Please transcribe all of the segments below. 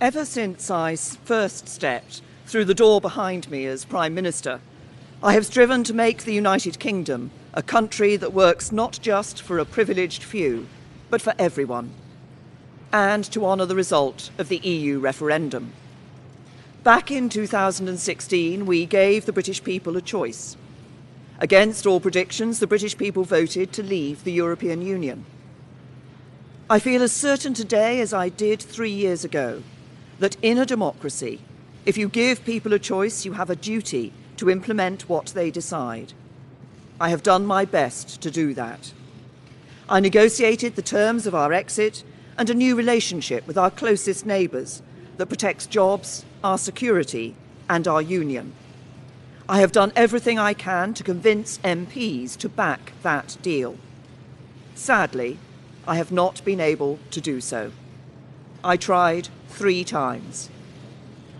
Ever since I first stepped through the door behind me as Prime Minister, I have striven to make the United Kingdom a country that works not just for a privileged few, but for everyone, and to honour the result of the EU referendum. Back in 2016, we gave the British people a choice. Against all predictions, the British people voted to leave the European Union. I feel as certain today as I did 3 years ago that in a democracy, if you give people a choice, you have a duty to implement what they decide. I have done my best to do that. I negotiated the terms of our exit and a new relationship with our closest neighbours that protects jobs, our security and our union. I have done everything I can to convince MPs to back that deal. Sadly, I have not been able to do so. I tried 3 times.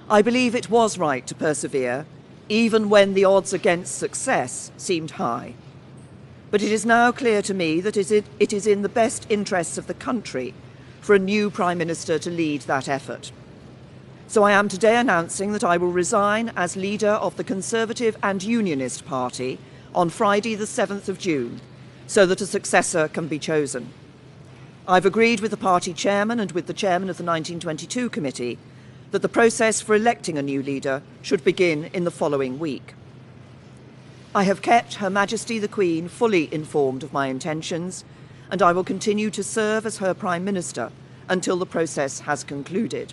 I believe it was right to persevere, even when the odds against success seemed high. But it is now clear to me that it is in the best interests of the country for a new Prime Minister to lead that effort. So I am today announcing that I will resign as leader of the Conservative and Unionist Party on Friday the 7th of June, so that a successor can be chosen. I've agreed with the party chairman and with the chairman of the 1922 committee that the process for electing a new leader should begin in the following week. I have kept Her Majesty the Queen fully informed of my intentions, and I will continue to serve as her Prime Minister until the process has concluded.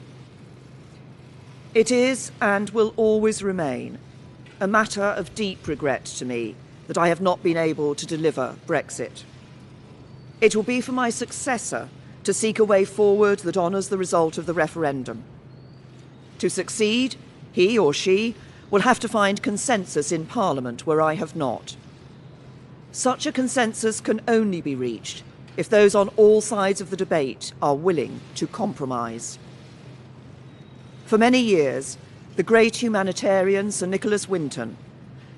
It is and will always remain a matter of deep regret to me that I have not been able to deliver Brexit. It will be for my successor to seek a way forward that honours the result of the referendum. To succeed, he or she will have to find consensus in Parliament where I have not. Such a consensus can only be reached if those on all sides of the debate are willing to compromise. For many years, the great humanitarian Sir Nicholas Winton,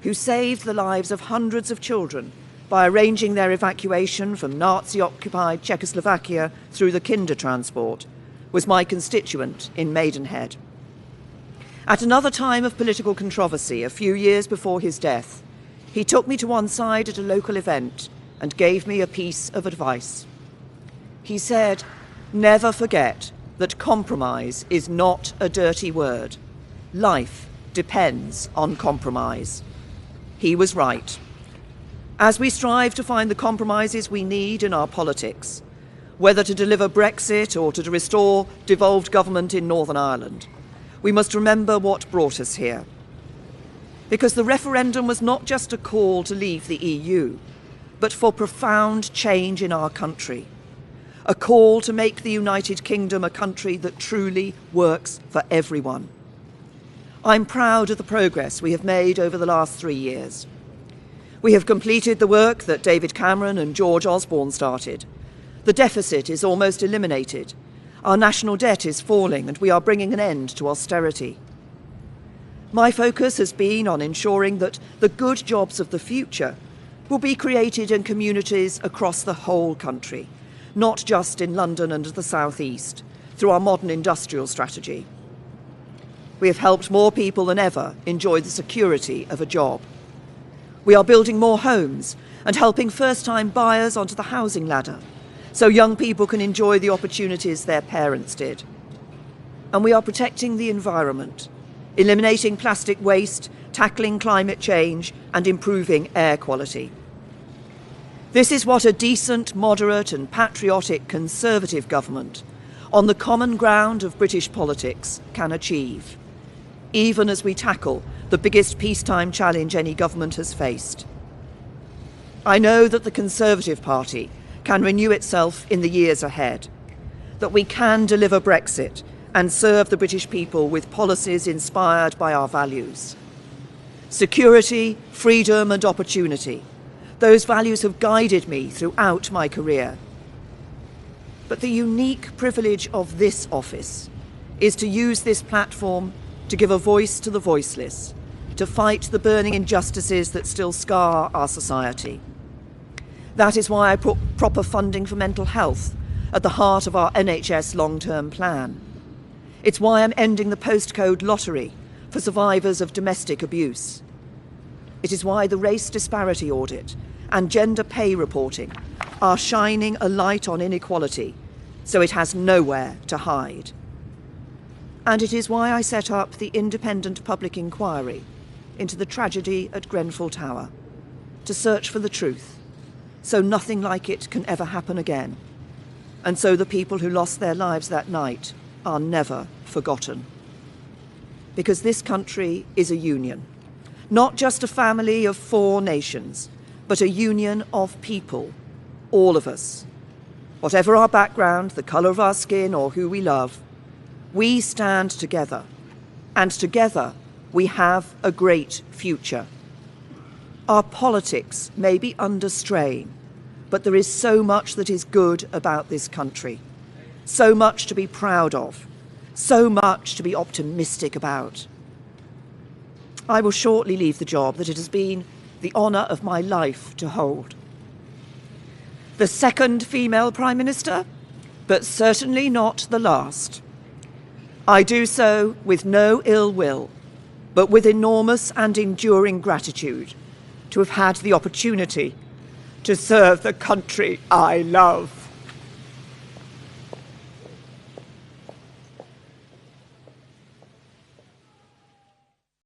who saved the lives of hundreds of children by arranging their evacuation from Nazi-occupied Czechoslovakia through the Kinder transport, was my constituent in Maidenhead. At another time of political controversy, a few years before his death, he took me to one side at a local event and gave me a piece of advice. He said, "Never forget that compromise is not a dirty word. Life depends on compromise." He was right. As we strive to find the compromises we need in our politics, whether to deliver Brexit or to restore devolved government in Northern Ireland, we must remember what brought us here. Because the referendum was not just a call to leave the EU, but for profound change in our country. A call to make the United Kingdom a country that truly works for everyone. I'm proud of the progress we have made over the last 3 years. We have completed the work that David Cameron and George Osborne started. The deficit is almost eliminated. Our national debt is falling, and we are bringing an end to austerity. My focus has been on ensuring that the good jobs of the future will be created in communities across the whole country, not just in London and the South East, through our modern industrial strategy. We have helped more people than ever enjoy the security of a job. We are building more homes and helping first-time buyers onto the housing ladder, so young people can enjoy the opportunities their parents did. And we are protecting the environment, eliminating plastic waste, tackling climate change, and improving air quality. This is what a decent, moderate and patriotic Conservative government, on the common ground of British politics, can achieve, even as we tackle the biggest peacetime challenge any government has faced. I know that the Conservative Party can renew itself in the years ahead, that we can deliver Brexit and serve the British people with policies inspired by our values. Security, freedom and opportunity. Those values have guided me throughout my career. But the unique privilege of this office is to use this platform to give a voice to the voiceless, to fight the burning injustices that still scar our society. That is why I put proper funding for mental health at the heart of our NHS long-term plan. It's why I'm ending the postcode lottery for survivors of domestic abuse. It is why the race disparity audit and gender pay reporting are shining a light on inequality so it has nowhere to hide. And it is why I set up the independent public inquiry into the tragedy at Grenfell Tower, to search for the truth, so nothing like it can ever happen again, and so the people who lost their lives that night are never forgotten. Because this country is a union, not just a family of 4 nations, but a union of people, all of us. Whatever our background, the colour of our skin, or who we love, we stand together, and together we have a great future. Our politics may be under strain, but there is so much that is good about this country, so much to be proud of, so much to be optimistic about. I will shortly leave the job that it has been the honour of my life to hold. The second female Prime Minister, but certainly not the last. I do so with no ill will, but with enormous and enduring gratitude to have had the opportunity to serve the country I love.